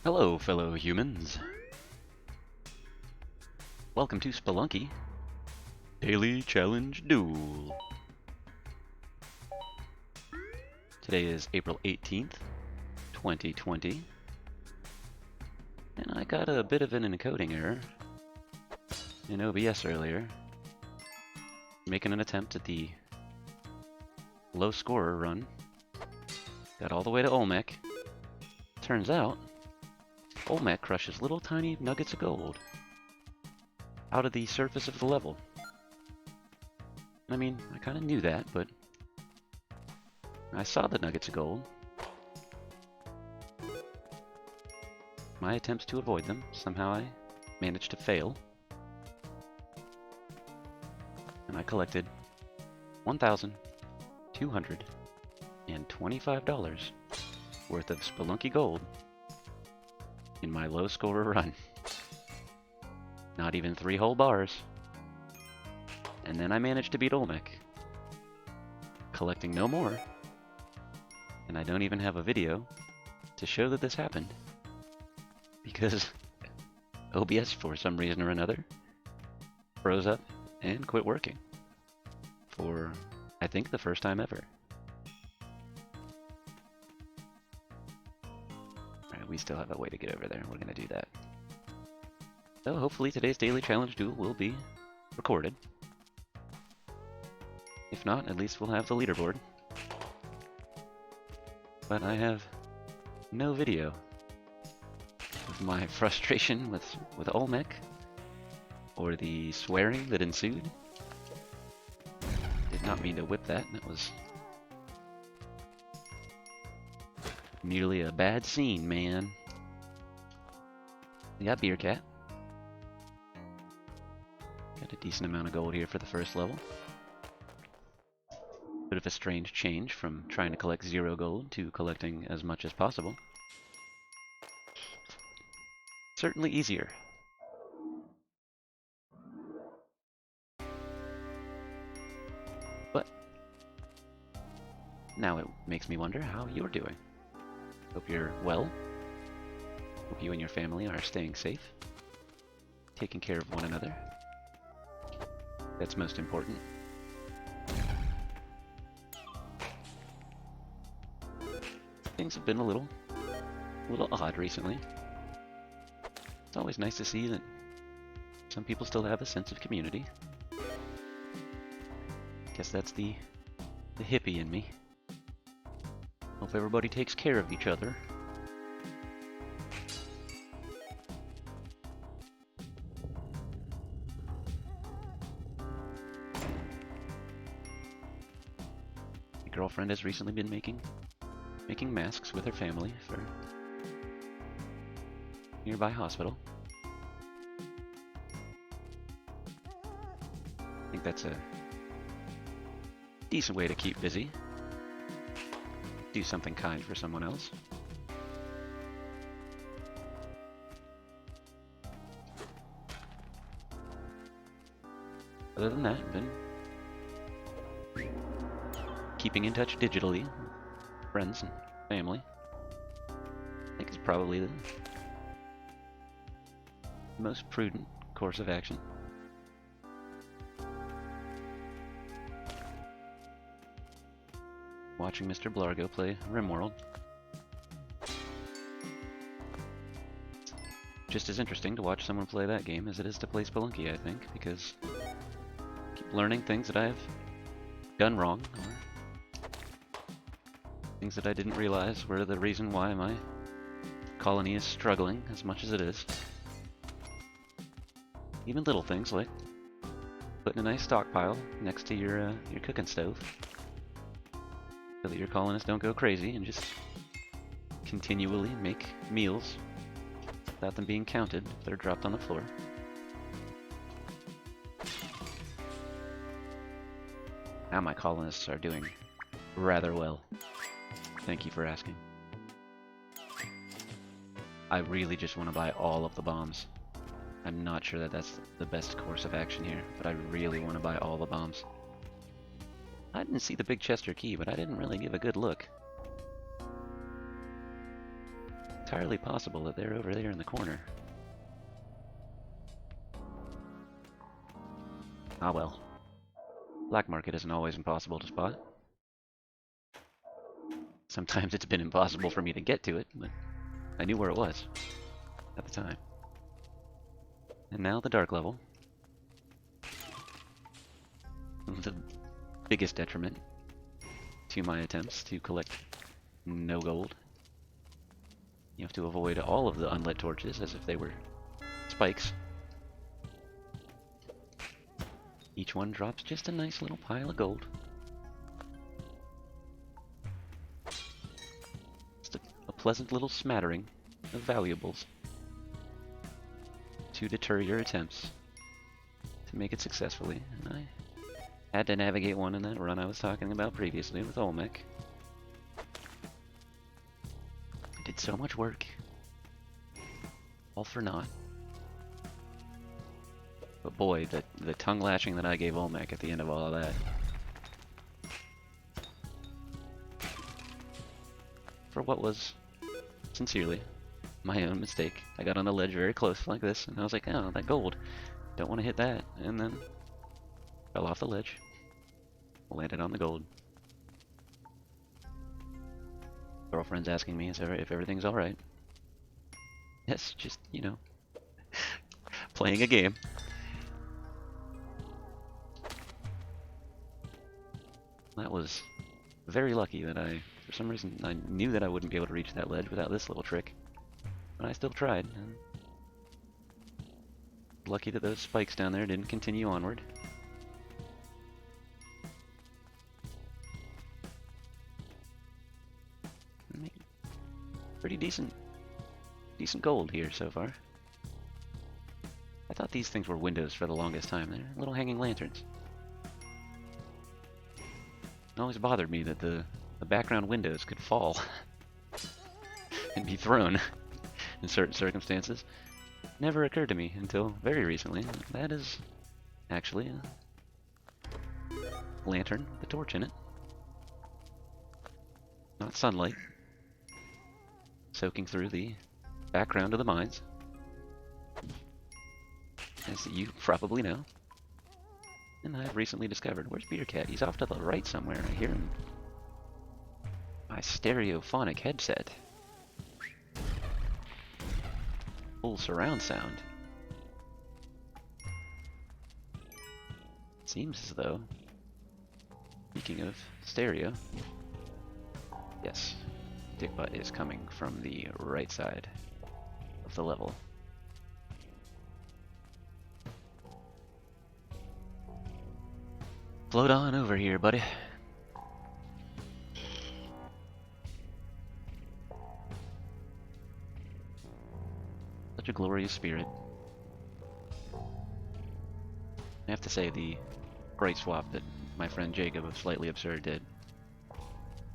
Hello, fellow humans. Welcome to Spelunky Daily Challenge Duel. Today is April 18th, 2020. And I got a bit of an encoding error in OBS earlier. Making an attempt at the low scorer run. Got all the way to Olmec. Turns out, Olmec crushes little tiny nuggets of gold out of the surface of the level. I mean, I kind of knew that, but I saw the nuggets of gold. My attempts to avoid them, somehow I managed to fail. And I collected $1,225 worth of Spelunky gold in my low scorer run. Not even 3 whole bars. And then I managed to beat Olmec, collecting no more. And I don't even have a video to show that this happened, because OBS, for some reason or another, froze up and quit working for, I think, the first time ever. Alright, we still have a way to get over there. We're gonna do that. So hopefully today's daily challenge duel will be recorded. If not, at least we'll have the leaderboard. But I have no video of my frustration with Olmec, or the swearing that ensued. Did not mean to whip that. That was merely a bad scene, man. We got Beer Cat. Got a decent amount of gold here for the first level. Bit of a strange change from trying to collect 0 gold to collecting as much as possible. Certainly easier. But now it makes me wonder how you're doing. Hope you're well. Hope you and your family are staying safe, taking care of one another. That's most important. Things have been a little odd recently. It's always nice to see that some people still have a sense of community. Guess that's the hippie in me. Hope everybody takes care of each other. My girlfriend has recently been making masks with her family for nearby hospital. I think that's a decent way to keep busy. Do something kind for someone else. Other than that, been keeping in touch digitally with friends and family. I think it's probably the most prudent course of action. Watching Mr. Blargo play RimWorld. Just as interesting to watch someone play that game as it is to play Spelunky, I think, because I keep learning things that I've done wrong, or things that I didn't realize were the reason why my colony is struggling as much as it is. Even little things like putting a nice stockpile next to your cooking stove, so that your colonists don't go crazy and just continually make meals without them being counted if they're dropped on the floor. Now my colonists are doing rather well. Thank you for asking. I really just want to buy all of the bombs. I'm not sure that that's the best course of action here, but I really want to buy all the bombs. I didn't see the big Chester key, but I didn't really give a good look. entirely possible that they're over there in the corner. Ah well. Black market isn't always impossible to spot. Sometimes it's been impossible for me to get to it, but I knew where it was at the time. And now the dark level. The biggest detriment to my attempts to collect no gold. You have to avoid all of the unlit torches as if they were spikes. Each one drops just a nice little pile of gold. Just a pleasant little smattering of valuables to deter your attempts to make it successfully. And I had to navigate one in that run I was talking about previously with Olmec. I did so much work, all for naught. But boy, the tongue lashing that I gave Olmec at the end of all of that. For what was, sincerely, my own mistake. I got on the ledge very close like this, and I was like, oh, that gold. Don't want to hit that. And then fell off the ledge. Landed on the gold. Girlfriend's asking me if everything's alright. Yes, just, you know, playing a game. That was very lucky that for some reason, I knew that I wouldn't be able to reach that ledge without this little trick. But I still tried. And lucky that those spikes down there didn't continue onward. Pretty decent gold here so far. I thought these things were windows for the longest time. They're little hanging lanterns. It always bothered me that the background windows could fall and be thrown in certain circumstances. Never occurred to me until very recently. That is actually a lantern with a torch in it. Not sunlight. Soaking through the background of the mines. As you probably know. And I've recently discovered, where's Beercat? He's off to the right somewhere. I hear him. My stereophonic headset. Full surround sound. Seems as though, speaking of stereo, yes, Dick Butt is coming from the right side of the level. Float on over here, buddy. Such a glorious spirit. I have to say, the great swap that my friend Jacob of Slightly Absurd did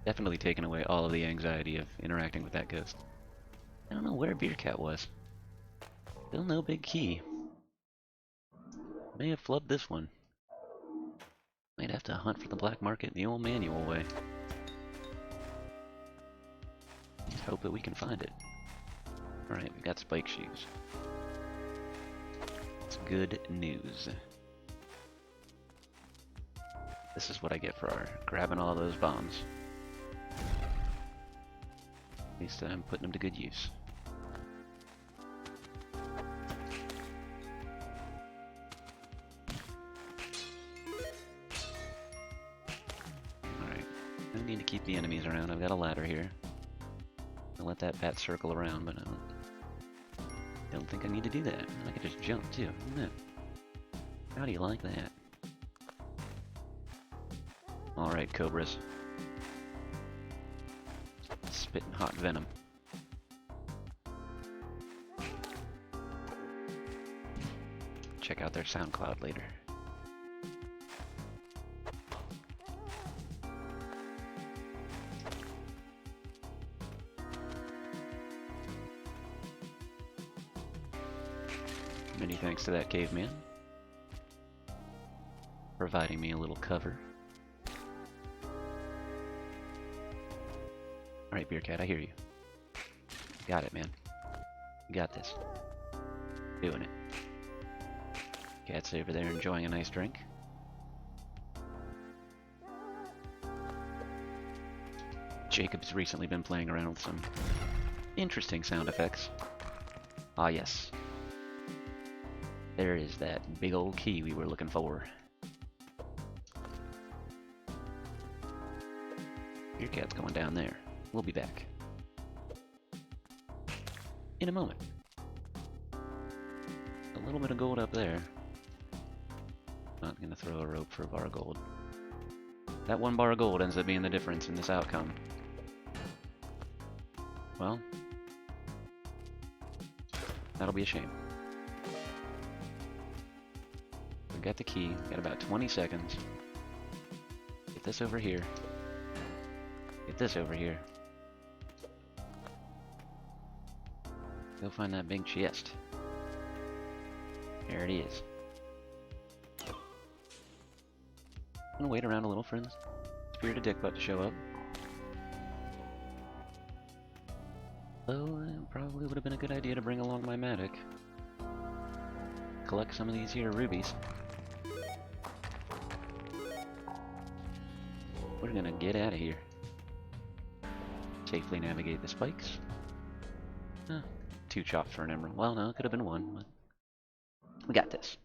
definitely taken away all of the anxiety of interacting with that ghost. I don't know where Beercat was. Still no big key. May have flubbed this one. Might have to hunt for the black market the old manual way. Just hope that we can find it. Alright, we got spike shoes. It's good news. This is what I get for grabbing all those bombs. At least I'm putting them to good use. Alright, I need to keep the enemies around. I've got a ladder here. I'll let that bat circle around, but I don't think I need to do that. I could just jump too. No. How do you like that? Alright, cobras. Spitting hot venom. Check out their SoundCloud later. Many thanks to that caveman, providing me a little cover. Alright, Beercat, I hear you. Got it, man. You got this. Doing it. Cat's over there enjoying a nice drink. Jacob's recently been playing around with some interesting sound effects. Ah, yes. There is that big old key we were looking for. Your cat's going down there. We'll be back. In a moment. A little bit of gold up there. Not gonna throw a rope for a bar of gold. That one bar of gold ends up being the difference in this outcome. Well, that'll be a shame. We've got the key, got about 20 seconds. Get this over here. Get this over here. Go find that big chest. There it is. I'm gonna wait around a little for the Spirited Dickbutt to show up. Though it probably would have been a good idea to bring along my Matic. Collect some of these here rubies. We're gonna get out of here. Safely navigate the spikes. Huh, 2 chops for an emerald. Well, no, it could have been 1, but we got this.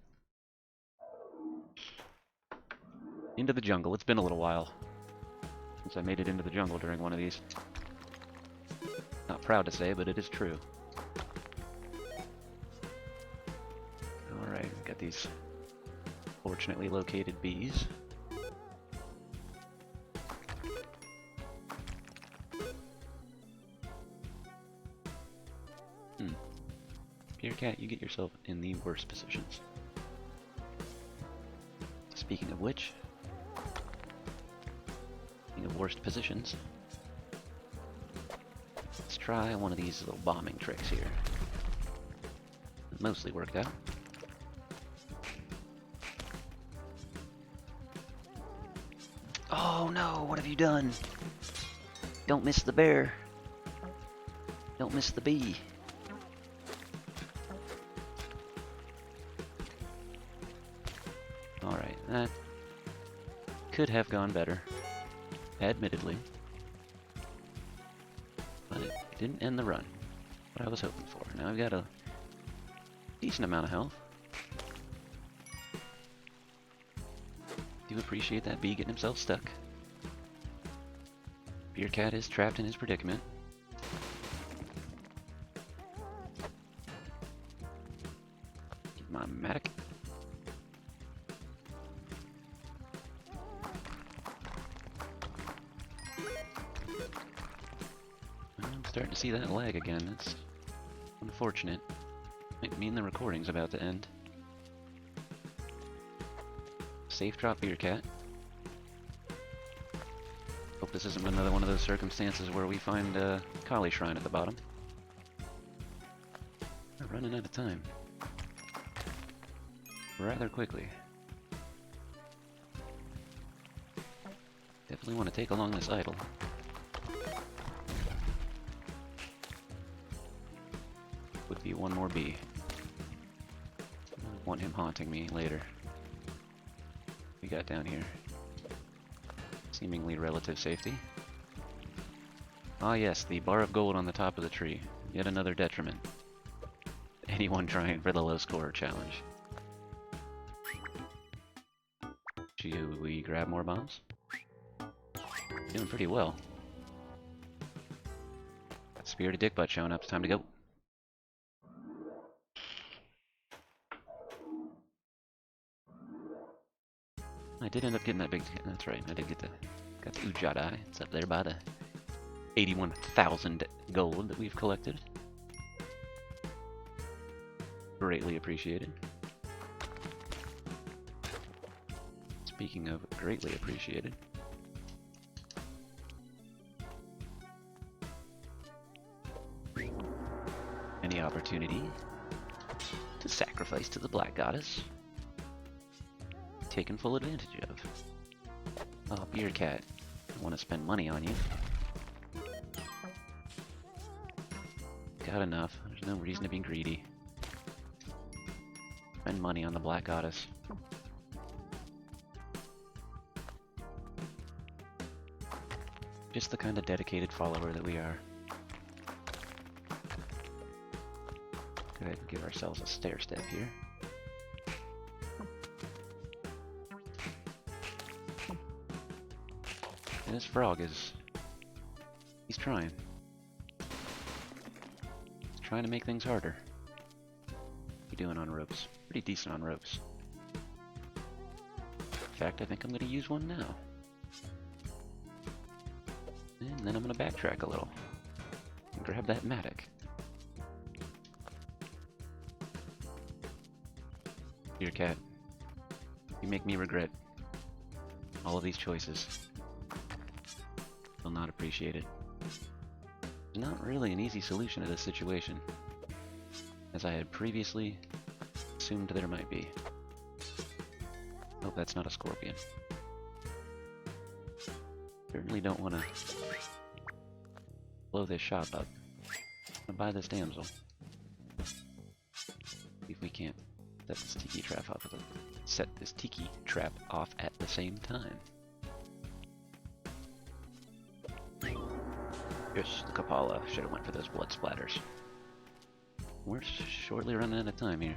Into the jungle. It's been a little while since I made it into the jungle during one of these. Not proud to say, but it is true. Alright, we've got these fortunately located bees. Here, cat, you get yourself in the worst positions. Speaking of which, speaking of worst positions, let's try one of these little bombing tricks here. It mostly worked out. Oh no, what have you done? Don't miss the bear. Don't miss the bee. Alright, that could have gone better, admittedly. But it didn't end the run. What I was hoping for. Now I've got a decent amount of health. Do appreciate that bee getting himself stuck. Beer cat is trapped in his predicament. Get my Matic. I'm starting to see that lag again. That's unfortunate. Might mean the recording's about to end. Safe drop beer cat. Hope this isn't another one of those circumstances where we find a Kali shrine at the bottom. We're running out of time. Rather quickly. Definitely want to take along this idol. Would be one more bee. I want him haunting me later. We got down here. Seemingly relative safety. Ah yes, the bar of gold on the top of the tree. Yet another detriment. Anyone trying for the low score challenge. Should we grab more bombs? Doing pretty well. Got Spirited Dickbutt showing up. It's time to go. I did end up getting that big. That's right. I did get got the Ujjayi. It's up there by the 81,000 gold that we've collected. Greatly appreciated. Speaking of greatly appreciated. Any opportunity to sacrifice to the Black Goddess? Taken full advantage of. Oh, beer cat. I want to spend money on you. got enough. There's no reason to be greedy. Spend money on the Black Goddess. Just the kind of dedicated follower that we are. Go ahead and give ourselves a stair step here. And this frog is... he's trying. He's trying to make things harder. What are you doing on ropes? Pretty decent on ropes. In fact, I think I'm going to use one now. And then I'm going to backtrack a little. And grab that mattock. Here, cat. You make me regret all of these choices. Will not appreciate it. There's not really an easy solution to this situation, as I had previously assumed there might be. Hope that's not a scorpion. Certainly don't want to blow this shop up. I'm gonna buy this damsel. See if we can't set this tiki trap off at the same time. Yes, the Kapala should have went for those blood splatters. We're shortly running out of time here.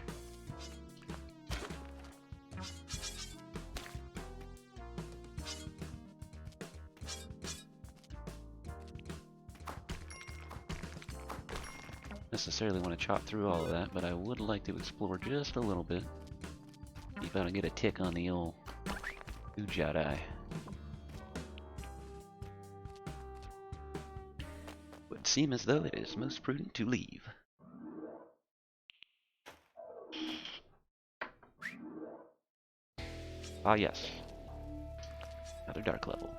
Necessarily want to chop through all of that, but I would like to explore just a little bit. See if I can get a tick on the old Ujadai. Would seem as though it is most prudent to leave. Ah yes. Another dark level.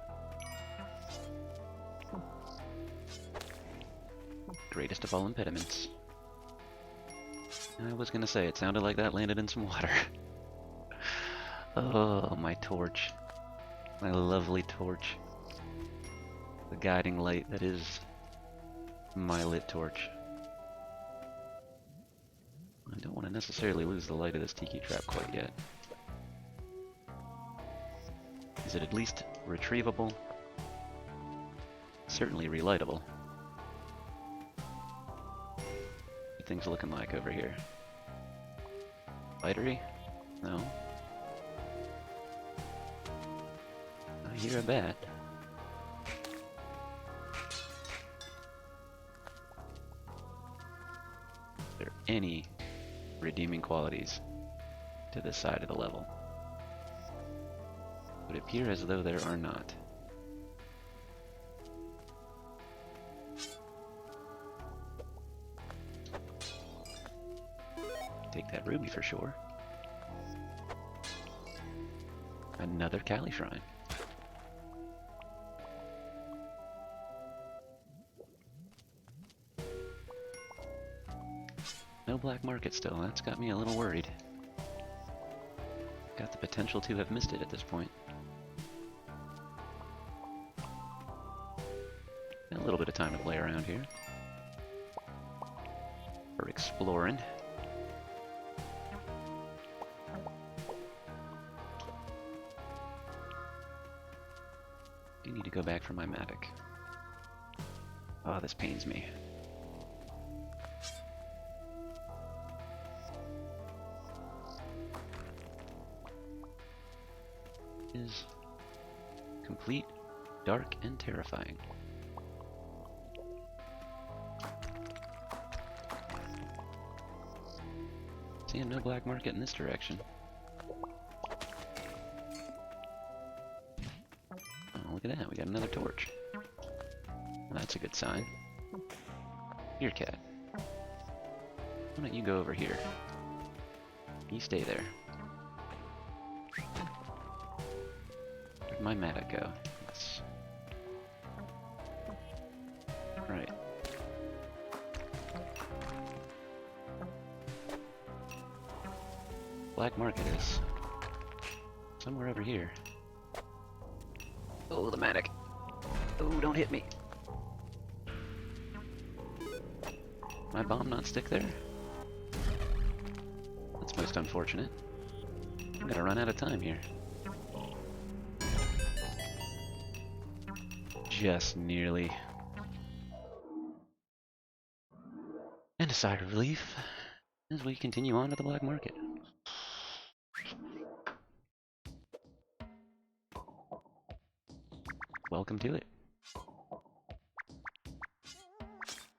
Greatest of all impediments. I was gonna say, it sounded like that landed in some water. Oh, my torch. My lovely torch. The guiding light that is my lit torch. I don't want to necessarily lose the light of this tiki trap quite yet. Is it at least retrievable? Certainly relightable. What things looking like over here? Fightery? No. I hear a bat. Are there any redeeming qualities to this side of the level? It would appear as though there are not. Take that ruby for sure. Another Kali shrine. No black market still, that's got me a little worried. Got the potential to have missed it at this point. Got a little bit of time to play around here. For exploring. I need to go back for my mattock. Oh, this pains me. Is complete, dark, and terrifying. Seeing no black market in this direction. Oh, look at that, we got another torch. Well, that's a good sign. Here, cat. Why don't you go over here? You stay there. Where'd my mattock go? Yes. Right. Black market is somewhere over here. Oh, the mattock. Oh, don't hit me. my bomb not stick there? That's most unfortunate. I'm gonna run out of time here. Just nearly. And a sigh of relief as we continue on to the black market. Welcome to it.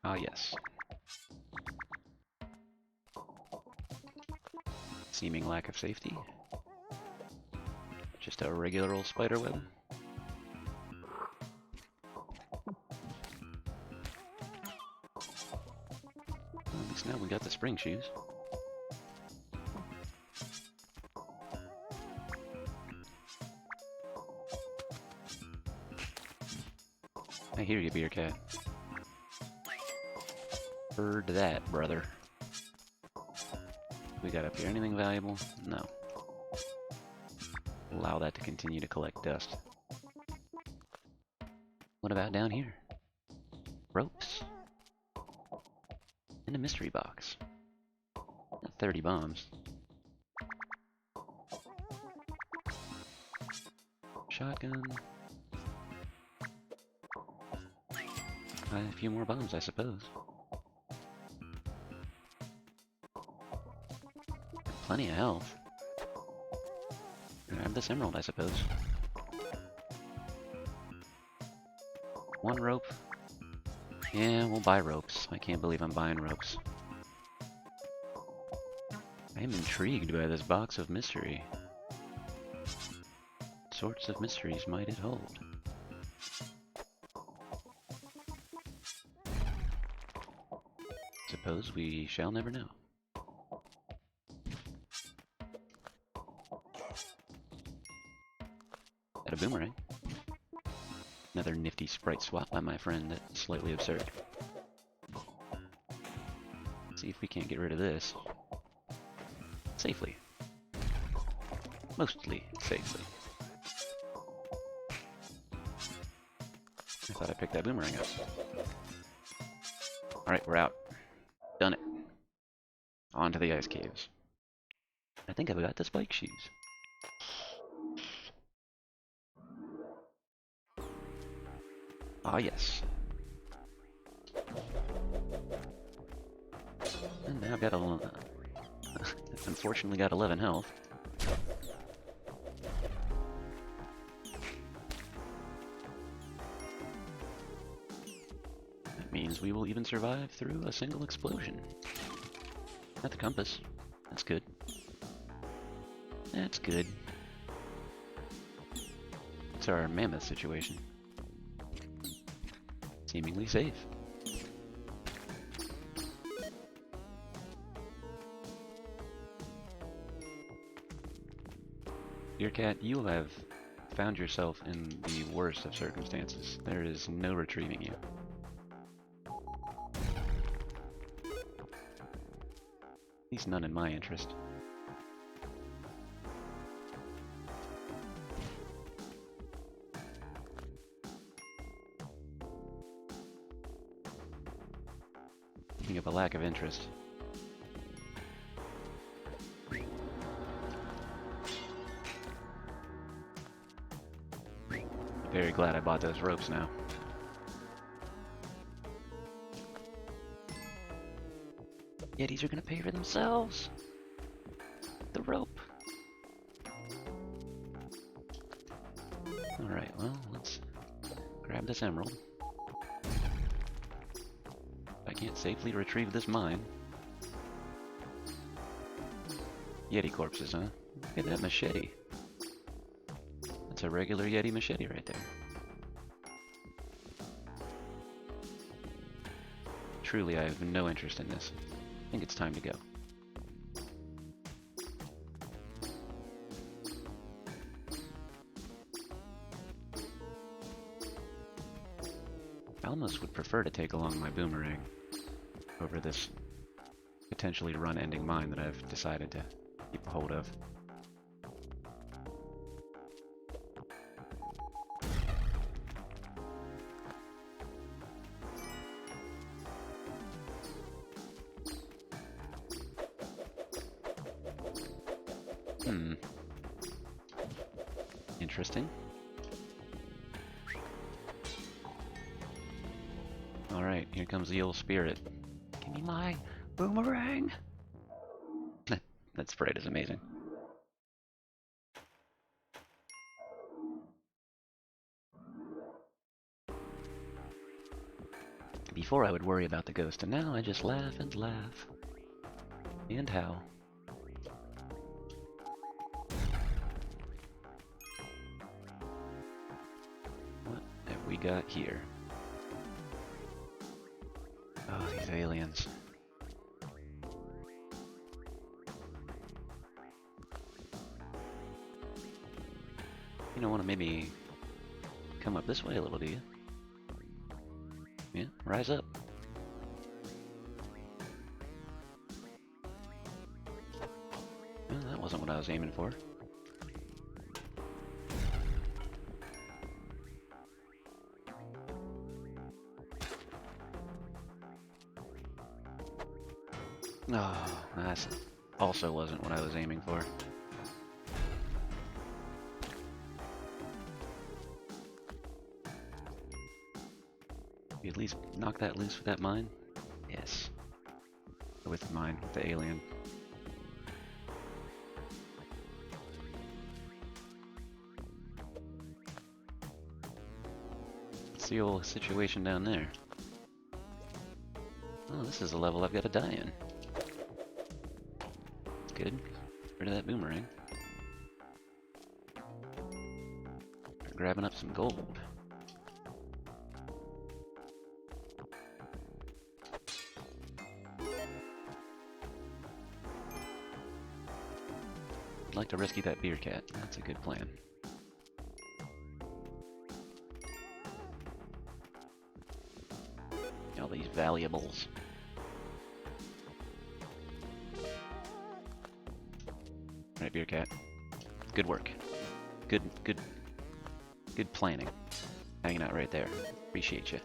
Ah, yes. Seeming lack of safety. Just a regular old spider web. Well, at least now we got the spring shoes. I hear you, beer cat. Heard that, brother. We got up here anything valuable? No. Allow that to continue to collect dust. What about down here? Ropes. And a mystery box. 30 bombs. Shotgun. A few more bombs, I suppose. Plenty of health. Grab this emerald, I suppose. One rope. Yeah, we'll buy ropes. I can't believe I'm buying ropes. I am intrigued by this box of mystery. What sorts of mysteries might it hold? Suppose we shall never know. Got a boomerang. Another nifty sprite swap by my friend that's slightly absurd. Let's see if we can't get rid of this. Safely. Mostly safely. I thought I picked that boomerang up. Alright, we're out. Done it. On to the ice caves. I think I've got the spike shoes. Ah, yes. And now I've got unfortunately got 11 health. That means we will even survive through a single explosion. At the compass. That's good. That's good. It's our mammoth situation. Seemingly safe. Dear cat, you have found yourself in the worst of circumstances. There is no retrieving you. At least none in my interest. Speaking of a lack of interest. Very glad I bought those ropes now. Yetis are gonna pay for themselves. The rope. Alright, well, let's grab this emerald. I can't safely retrieve this mine. Yeti corpses, huh? Look at that machete. That's a regular Yeti machete right there. Truly, I have no interest in this. I think it's time to go. I almost would prefer to take along my boomerang over this potentially run-ending mine that I've decided to keep a hold of. Interesting. Alright, here comes the old spirit. Give me my boomerang! That sprite is amazing. Before I would worry about the ghost, and now I just laugh and laugh. And howl. What have we got here? Oh, these aliens. You don't want to maybe come up this way a little, do you? Yeah, rise up. Well, that wasn't what I was aiming for. Oh, that also wasn't what I was aiming for. You at least knock that loose with that mine? Yes. With mine, with the alien. What's the old situation down there? Oh, this is a level I've got to die in. Good. Rid of that boomerang. Start grabbing up some gold. I'd like to rescue that beer cat. That's a good plan. All these valuables. Right, beer cat. Good work. Good planning. Hanging out right there. Appreciate you.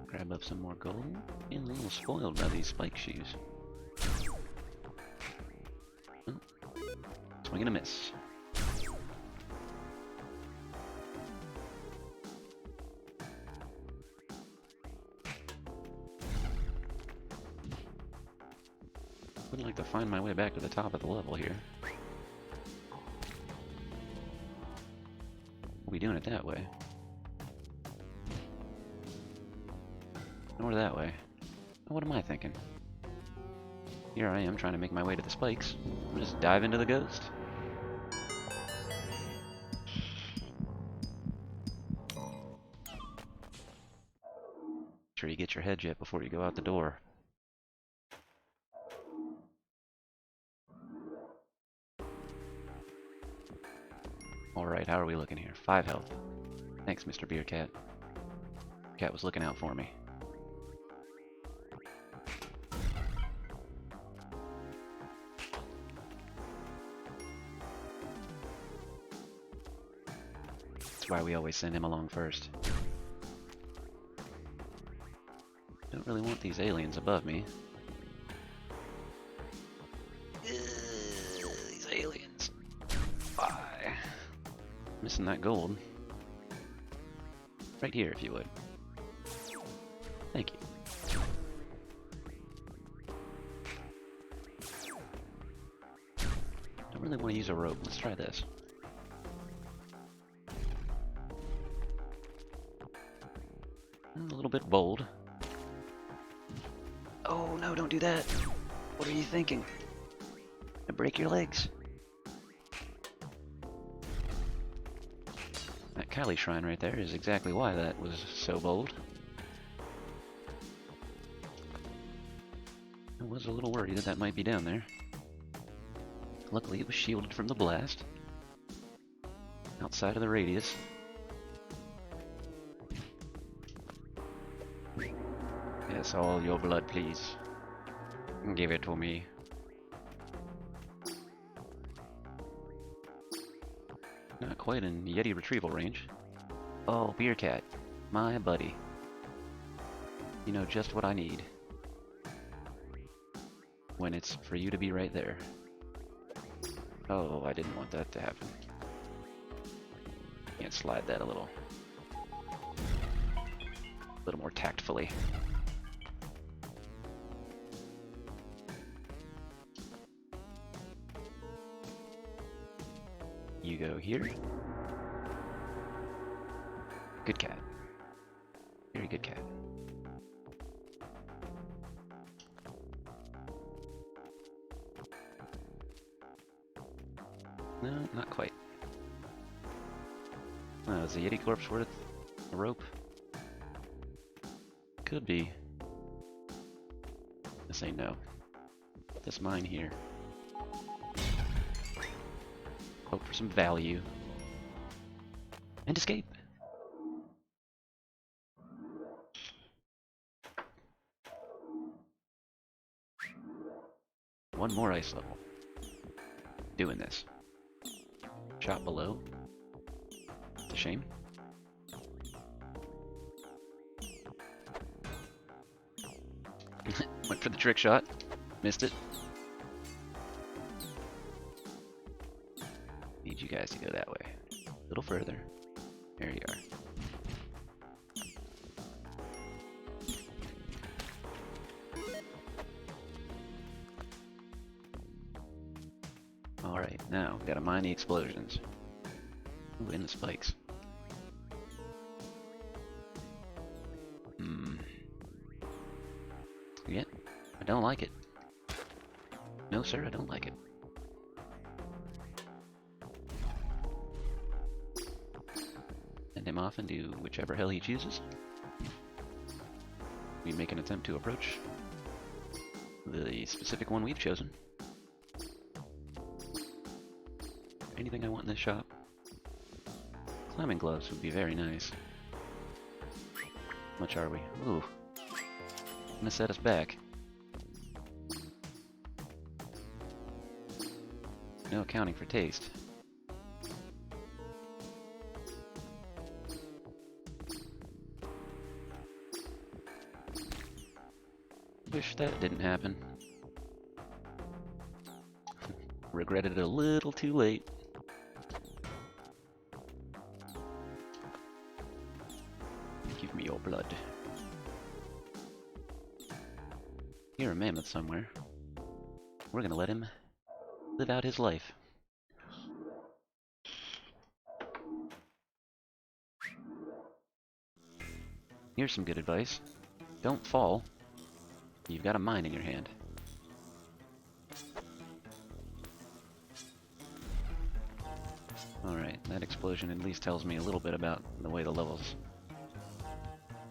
Grab up some more gold. Getting a little spoiled by these spike shoes. Oh. Swing and a miss. Would like to find my way back to the top of the level here. We'll be doing it that way. Or that way. What am I thinking? Here I am trying to make my way to the spikes. I'll just dive into the ghost. Make sure you get your head jet before you go out the door. Alright, how are we looking here? 5 health. Thanks, Mr. Beer Cat. Cat was looking out for me. That's why we always send him along first. Don't really want these aliens above me. These aliens. Why? Missing that gold. Right here, if you would. Thank you. Don't really want to use a rope. Let's try this. A little bit bold. Oh no, don't do that. What are you thinking? I break your legs. That Kali shrine right there is exactly why that was so bold. I was a little worried that that might be down there. Luckily it was shielded from the blast. Outside of the radius. Yes, all your blood, please. Give it to me. Not quite in Yeti retrieval range. Oh, Beer Cat. My buddy. You know just what I need. When it's for you to be right there. Oh, I didn't want that to happen. Can't slide that a little more tactfully. You go here. Good cat. Very good cat. No, not quite. Is the Yeti corpse worth a rope? Could be. I say no. This mine here. Hope for some value. And escape! One more ice level. Doing this. Shot below. It's a shame. Went for the trick shot. Missed it. Need you guys to go that way. A little further. There you are. Alright, now, gotta mine the explosions. Ooh, and the spikes. Yeah, I don't like it. No sir, I don't like it. Send him off and do whichever hell he chooses. We make an attempt to approach the specific one we've chosen. Anything I want in this shop? Climbing gloves would be very nice. How much are we? Ooh. Gonna set us back. No accounting for taste. Wish that didn't happen. Regretted it a little too late. Give me your blood. Hear a mammoth somewhere. We're gonna let him live out his life. Here's some good advice. Don't fall. You've got a mine in your hand. Alright, that explosion at least tells me a little bit about the way the level's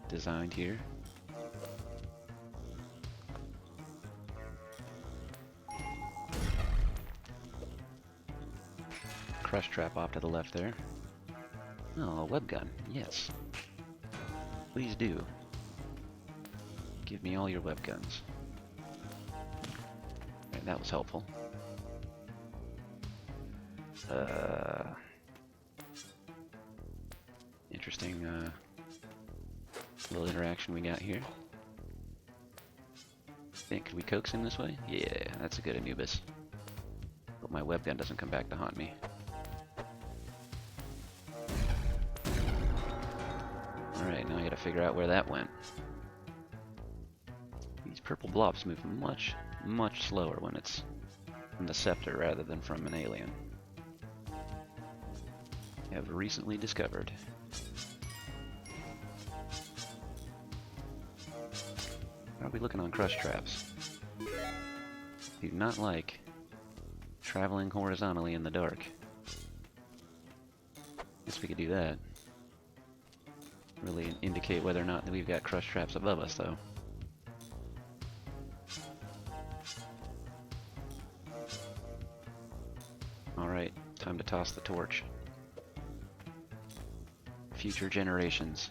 designed here. Crush trap off to the left there. Oh, a web gun. Yes. Please do. Give me all your web guns. Right, that was helpful. Interesting little interaction we got here. Could we coax him this way? Yeah, that's a good Anubis. Hope my web gun doesn't come back to haunt me. Alright, now I gotta figure out where that went. These purple blobs move much, much slower when it's from the scepter rather than from an alien. I have recently discovered. How are we looking on crush traps? Do not like traveling horizontally in the dark. Guess we could do that. Really indicate whether or not we've got crush traps above us, though. Alright, time to toss the torch. Future generations.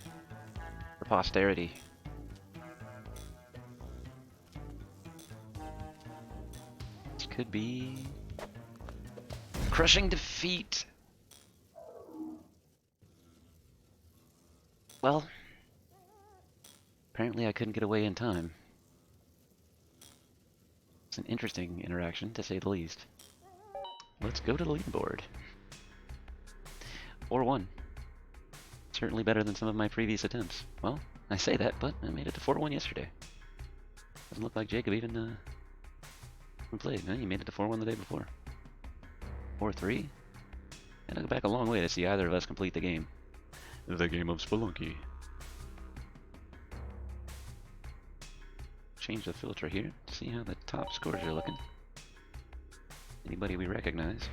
For posterity. This could be crushing defeat. Well, Apparently I couldn't get away in time. It's an interesting interaction, to say the least. Let's go to the leaderboard. 4-1. Certainly better than some of my previous attempts. Well, I say that, but I made it to 4-1 yesterday. Doesn't look like Jacob even played. No, he made it to 4-1 the day before. 4-3? Gotta go back a long way to see either of us complete the game. The game of Spelunky. Change the filter here to see how the top scores are looking. Anybody we recognize?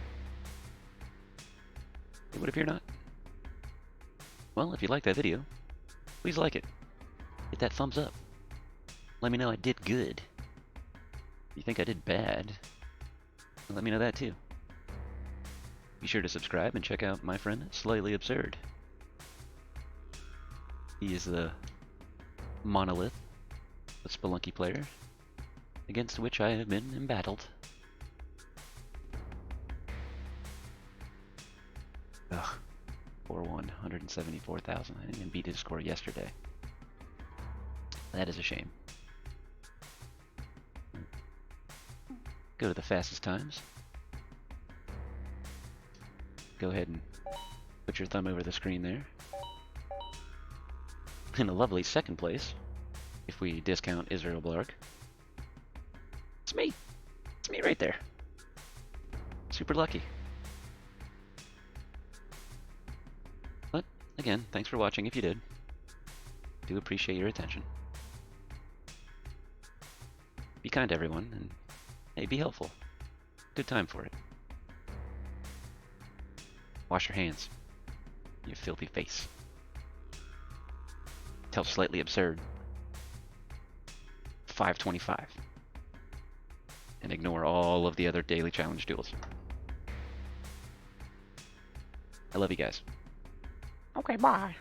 It would appear not. Well, if you liked that video, please like it. Hit that thumbs up. Let me know I did good. If you think I did bad, let me know that too. Be sure to subscribe and check out my friend Slightly Absurd. He is the monolith of Spelunky player against which I have been embattled. Ugh. 4-1, 174,000. I didn't even beat his score yesterday. That is a shame. Go to the fastest times. Go ahead and put your thumb over the screen there. In a lovely second place, if we discount Israel Blark. It's me! It's me right there. Super lucky. But, again, thanks for watching if you did. Do appreciate your attention. Be kind to everyone, and hey, be helpful. Good time for it. Wash your hands. You filthy face. Tell Slightly Absurd. 525. And ignore all of the other daily challenge duels. I love you guys. Okay, bye.